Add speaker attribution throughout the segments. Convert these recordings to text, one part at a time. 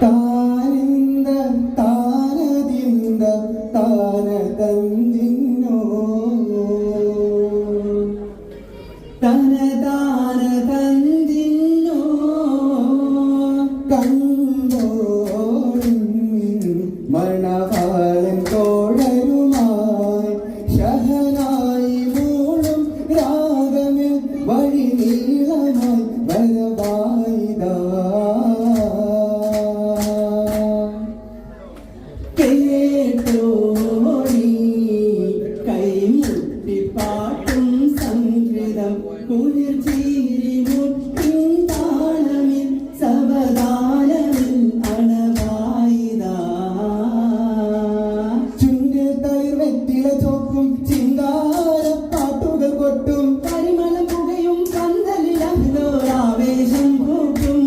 Speaker 1: താനിന്ദ താനതിന്ദ താന തന്നിന്നോ തന താന തന്നിന്നോ കണ്ടോ മണവാളൻ തോഴരുമായി ശഹനായി മൂളും രാഗമിൽ വഴി നീളമായി വരവായിതാ കേട്ടോടി കൈമുട്ടി പാട്ടും സംഗീതം കുളിർ ചീരി മുട്ടിൻ താളമിൽ സവതാലമിൽ അണവായിതാ ചുണ്ടിൽ തളിർ വെറ്റില ചോക്കും ചിങ്കാര പാട്ടുകൾ കൊട്ടും പരിമളം പുകയും പന്തലിലാവേശം കൂട്ടും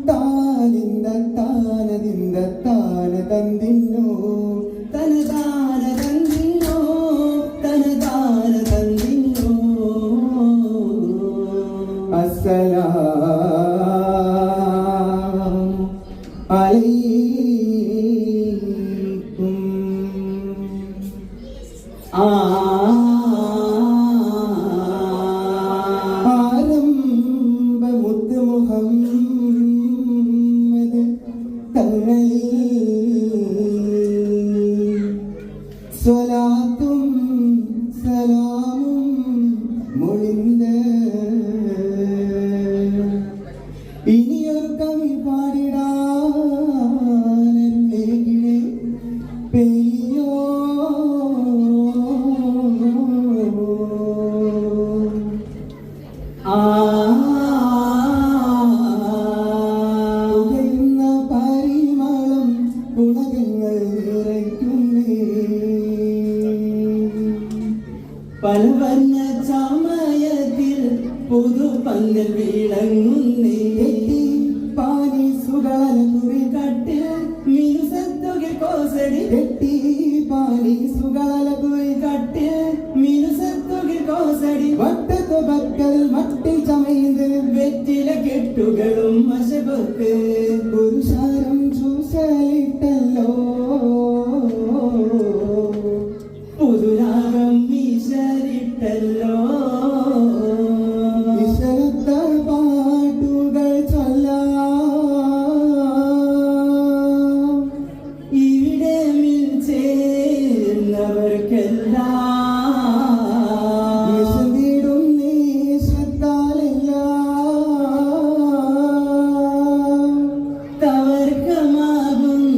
Speaker 1: താനിന്ദ താനതിന്ദ താന തന്തിന്നോ തനതാന തന്തിന്നോ തനതാന തന്തിന്നോ അസ്സലാമു അലൈക്കും ആരംഭ മുത്ത് മുഹമ്മദ് തങ്ങളിൽ സ്വലാത്തും സലാമും മൊഴിന്ത് ഇനിയൊരു കവി പാടിടാനെങ്കിലെ പെയ്യോ പരിമളം ഗുണകങ്ങൾ നിറയ്ക്കുന്നേ പലവർണ്ണ ചമയത്തിൽ പുതുപങ്കൽ വിളങ്ങുന്നേ പാനി സുഗാല കുറി കട്ടിൽ മിനുസത്തുകിൽ കോസടി കെട്ടി പാനി സുഗാല കുറി കട്ടിൽ മിനുസത്തുകിൽ കോസടി വട്ടത്തു ബക്കൽ മട്ടിൽ ചമയുന്നത് വെറ്റില കെട്ടുകളും മശബക്ക് പുരുഷാരം ചൂസലിട്ടല്ലോ പുതുരാഗം ഈശ്വരിട്ടല്ലോ ഈശ്വരത്ത പാട്ടുകൾ ചൊല്ലാം ഇവിടെ ചേർന്നവർക്കെല്ലാം ഈശ്വരിടും നീ ശ്രദ്ധാലെല്ലാം തവർക്കമാകുന്നു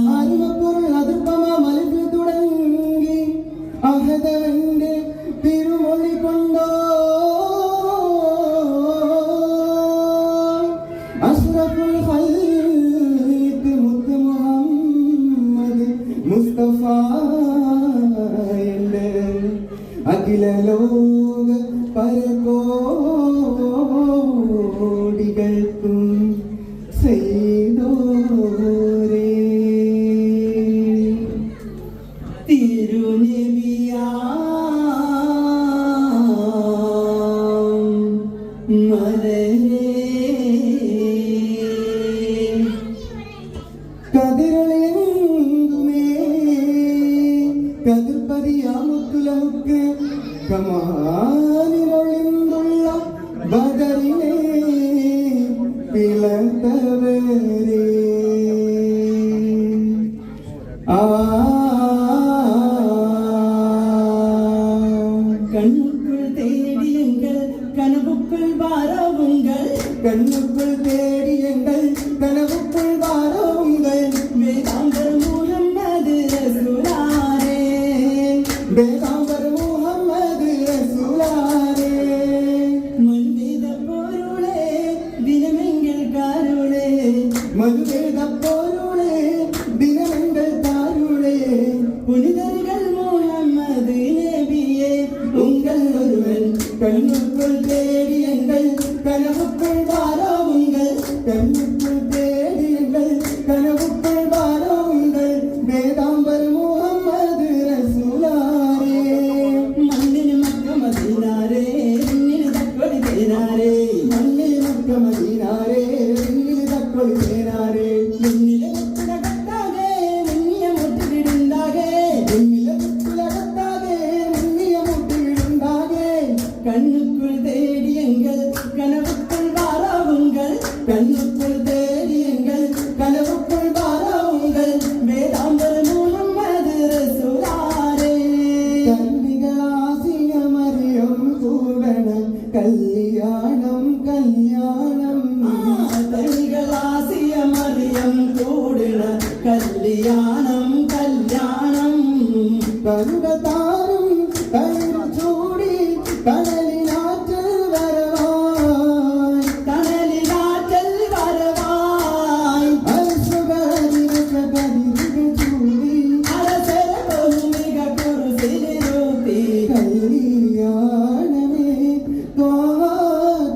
Speaker 1: ആരുമപ്പൊരുൾ അതിർപ്പമ മലകിൽ തുടങ്ങി അഹദവന്റെ തിരുമൊഴി കൊണ്ടോ അഷ്റഫുൽ ഖൽഖ് മുത്ത് മുഹമ്മദ് മുസ്തഫ എന്റെ അഖില ലോക പരകോടികൾക്കും ചെയ്തോരേ തിരുനബിയാം മലരേ കതിരളെങ്കുമേ കതിർപ്പതിയാമുത്തുലമുക്ക് കമാനിനൊളിന്തുള്ള ബദറിനെ പിളർത്തവരേ கண்ணுக்குள் தேடி எங்கள் கனவுக்குள் வாரவுங்கள் கண்ணுக்குள் தேடி எங்கள் கனவுக்குள் வாரவுங்கள் வேதாம்பர் முஹம்மது ரசூலாரே வேதாம்பர் முஹம்மது ரசூலாரே மனுவேத பொருளே தினமெங்கள் காருளே மனுவேத பொருளே தினமெங்கள் தாருளே புனிதர்கள் முஹம்மது நபியே உங்கள் ஒருவன் கண்ணுக்குள் தேடி எங்கள் கனவுக்குள் வாரவுங்கள் கண்ணுக்குள் தேடி எங்கள் கனவுக்குள் வாரவுங்கள் வேதாம்பர் முஹம்மது ரசூலா കല്യാണം കല്യാണം കരുകതാരും കയ്യിൽ ചൂടി കടലിനാറ്റൽ വരവായി കടലിനാറ്റൽ വരവായി അസുഖരിക ചൂടി അരസര ഭൂമിക കുറുസിലിരുത്തി കല്യാണമേ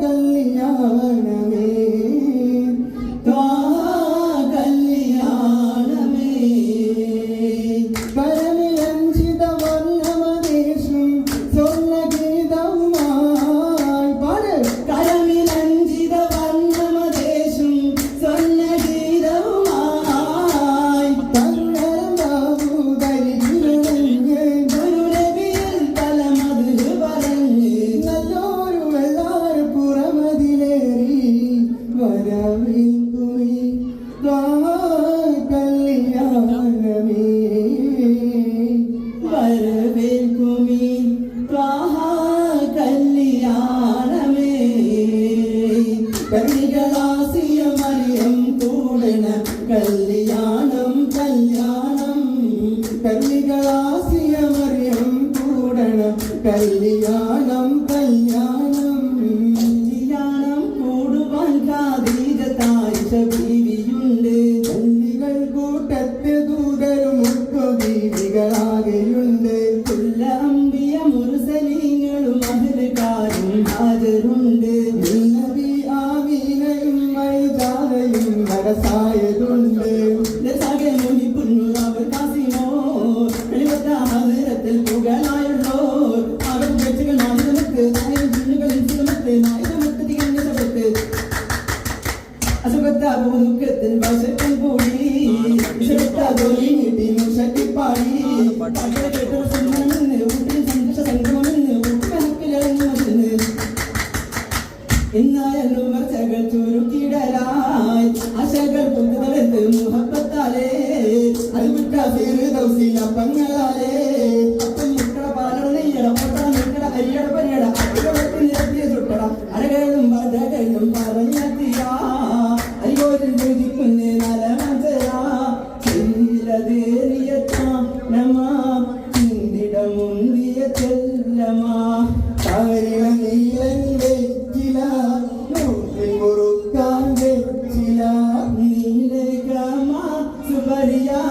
Speaker 1: കല്യാണമേ കല്യാണം കല്യാണം കല്യാണം കൂടണം കല്യാണം കല്യാണം കല്യാണം കൂടുവാൻ ഖദീജത്തായിഷ ബീവിയുണ്ട് കല്ലികൾ കൂട്ടത്തെ ദൂതരും ബീവികളാകെയുണ്ട് കുല്ല അംബിയ മുർസലീങ്ങളും അഹ്ലുകാരും ഹാജരുണ്ട് നബി ആമീനയും മൈദാനയും വരസായതുണ്ട് അസുഖത്താകും വശത്തിൽ കൂടി വിഷത്താകും ശക്തിപ്പാടി സന്തോഷ സംഗമെന്ന് കണക്കിലിറങ്ങുമെന്ന് എന്നാലും വർച്ചകൾ ചുരുക്കിടലായി ആശകൾ പൊന്തുതലത്ത് മുഹബത്താലേ അത് വിട്ട പങ്ങളാലേ അപ്പം മുട്ടട പാലട നെയ്യട പൊട്ടട മുട്ടട അരിയട പരിയട അടികളത്തിൽ നിരത്തിയ ചുട്ടട അരകളും വടകളും പറഞ്ഞെത്തിയ അരികോരിൽ രുചിക്കുന്നേ നല്ല മനസ്സിലാ മുന്തിയ ചെല്ലമാ നീലൻ വെച്ചില മുറുക്കാൻ വെച്ചില നീലകമാ സുബരിയാ